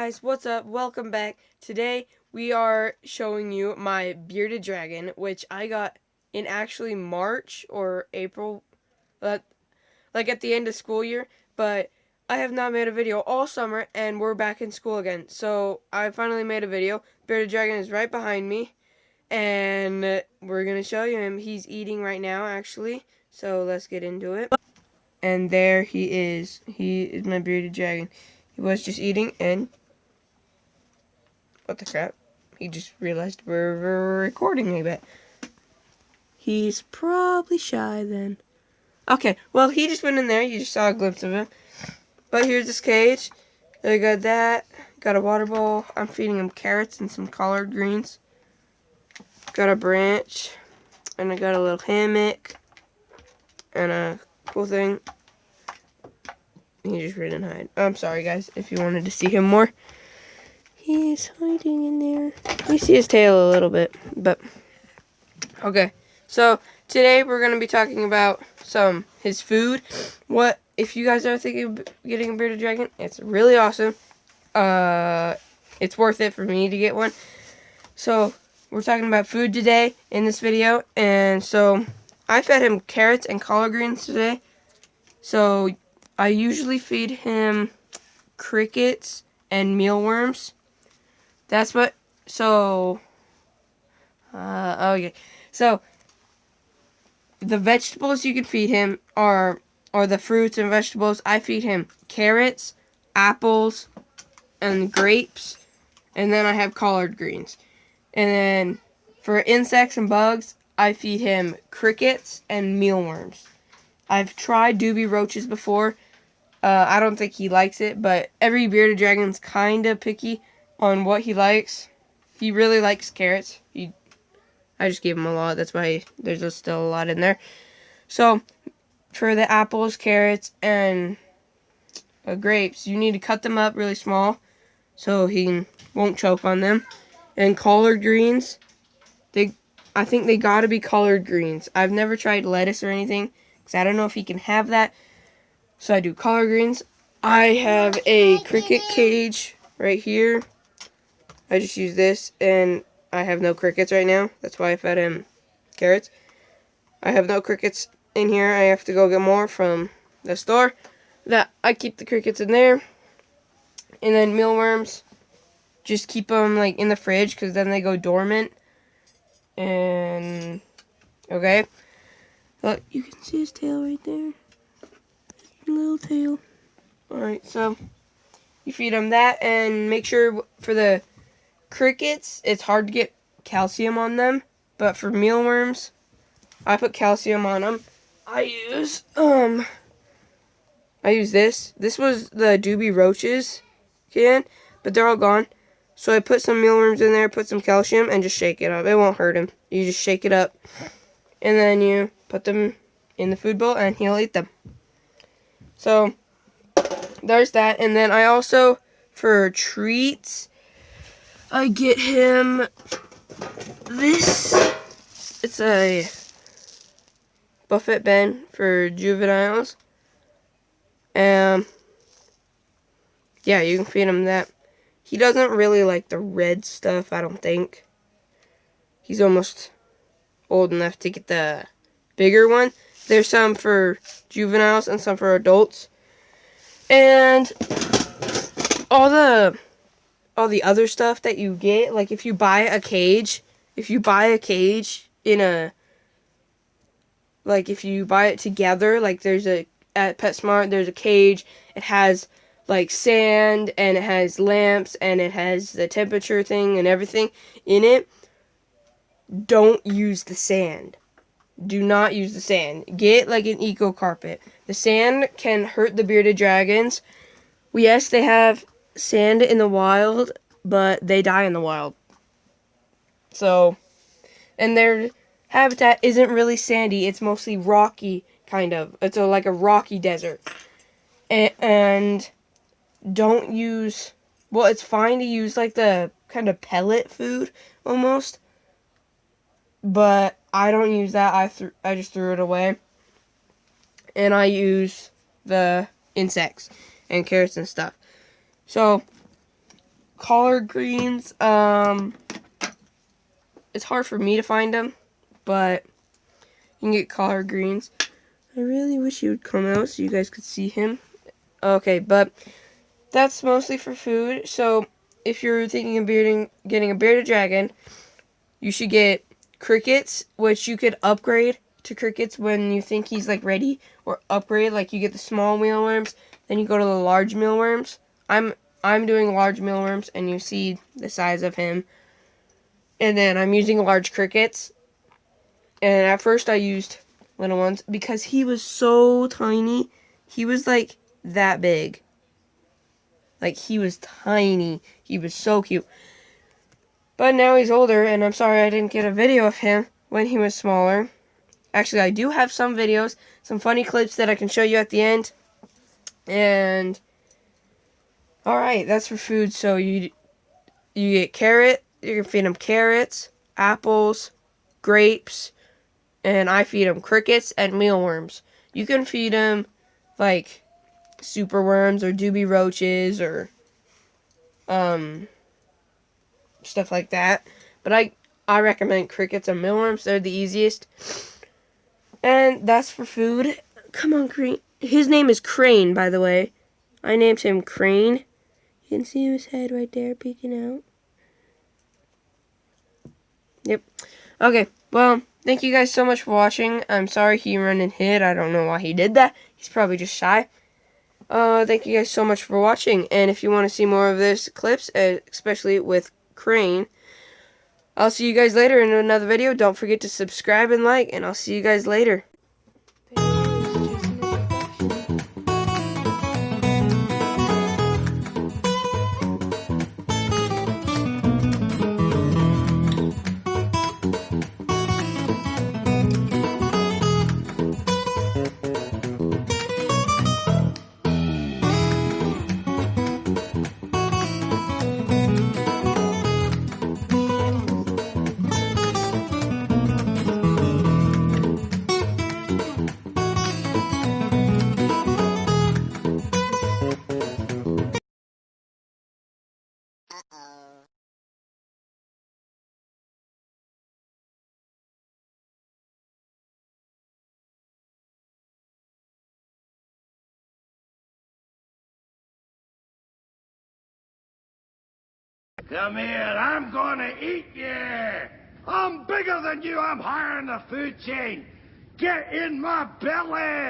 guys, what's up? Welcome back. Today we are showing you my bearded dragon, which I got in actually March or April, like at the end of school year, but I have not made a video all summer and we're back in school again. So I finally made a video. Bearded dragon is right behind me and we're going to show you him. He's eating right now actually, so let's get into it. And there he is. He is my bearded dragon. He was just eating and... what the crap? He just realized we're recording a bit. He's probably shy then. Okay, well, he just went in there. You just saw a glimpse of him. But here's his cage. I got that. Got a water bowl. I'm feeding him carrots and some collard greens. Got a branch. And I got a little hammock. And a cool thing. He just ran and hide. I'm sorry, guys, if you wanted to see him more. He's hiding in there. You see his tail a little bit, but okay. So today we're gonna be talking about his food. What if you guys are thinking of getting a bearded dragon? It's really awesome. It's worth it for me to get one. So we're talking about food today in this video, and so I fed him carrots and collard greens today. So I usually feed him crickets and mealworms. That's what, okay. So, the vegetables you can feed him are the fruits and vegetables. I feed him carrots, apples, and grapes, and then I have collard greens. And then, for insects and bugs, I feed him crickets and mealworms. I've tried Doobie Roaches before. I don't think he likes it, but every bearded dragon's kind of picky on what he likes. He really likes carrots. I just gave him a lot. That's why there's still a lot in there. So, for the apples, carrots, and grapes, you need to cut them up really small so he won't choke on them. And collard greens, I think they gotta be collard greens. I've never tried lettuce or anything because I don't know if he can have that. So I do collard greens. I have a cricket cage right here. I just use this, and I have no crickets right now. That's why I fed him carrots. I have no crickets in here. I have to go get more from the store. I keep the crickets in there. And then mealworms, just keep them like in the fridge because then they go dormant. And okay, look, you can see his tail right there. Little tail. Alright, so you feed them that, and make sure for the crickets, it's hard to get calcium on them, but for mealworms, I put calcium on them. I use this. This was the Doobie Roaches can, but they're all gone. So I put some mealworms in there, put some calcium, and just shake it up. It won't hurt him. You just shake it up, and then you put them in the food bowl, and he'll eat them. So there's that, and then I also, for treats, I get him this. It's a Buffet bin for juveniles. Yeah, you can feed him that. He doesn't really like the red stuff, I don't think. He's almost old enough to get the bigger one. There's some for juveniles and some for adults. And all the other stuff that you get, like if you buy a cage if you buy it together, like at PetSmart, there's a cage. It has like sand, and it has lamps, and it has the temperature thing and everything in it. Don't use the sand. Do not use the sand. Get like an eco carpet. The sand can hurt the bearded dragons. Yes, they have sand in the wild, but they die in the wild. So, and their habitat isn't really sandy. It's mostly rocky, kind of. It's like a rocky desert. And don't use, well, it's fine to use like the kind of pellet food almost, but I don't use that. I just threw it away. And I use the insects and carrots and stuff. So collard greens. It's hard for me to find them, but you can get collard greens. I really wish he would come out so you guys could see him. Okay, but that's mostly for food. So if you're thinking of getting a bearded dragon, you should get crickets, which you could upgrade to crickets when you think he's like ready, or upgrade, like you get the small mealworms, then you go to the large mealworms. I'm doing large mealworms, and you see the size of him. And then I'm using large crickets. And at first I used little ones because he was so tiny. He was like that big. Like, he was tiny. He was so cute. But now he's older, and I'm sorry I didn't get a video of him when he was smaller. Actually, I do have some videos, some funny clips that I can show you at the end. And alright, that's for food. So you get carrot. You can feed him carrots, apples, grapes, and I feed him crickets and mealworms. You can feed him like super worms or doobie roaches or stuff like that. But I recommend crickets and mealworms. They're the easiest. And that's for food. Come on, Crane. His name is Crane, by the way. I named him Crane. You can see his head right there peeking out. Yep. Okay, well, thank you guys so much for watching. I'm sorry he ran and hid. I don't know why he did that. He's probably just shy. Thank you guys so much for watching. And if you want to see more of this clips, especially with Crane, I'll see you guys later in another video. Don't forget to subscribe and like, and I'll see you guys later. Come here, I'm gonna eat you! I'm bigger than you, I'm higher in the food chain! Get in my belly!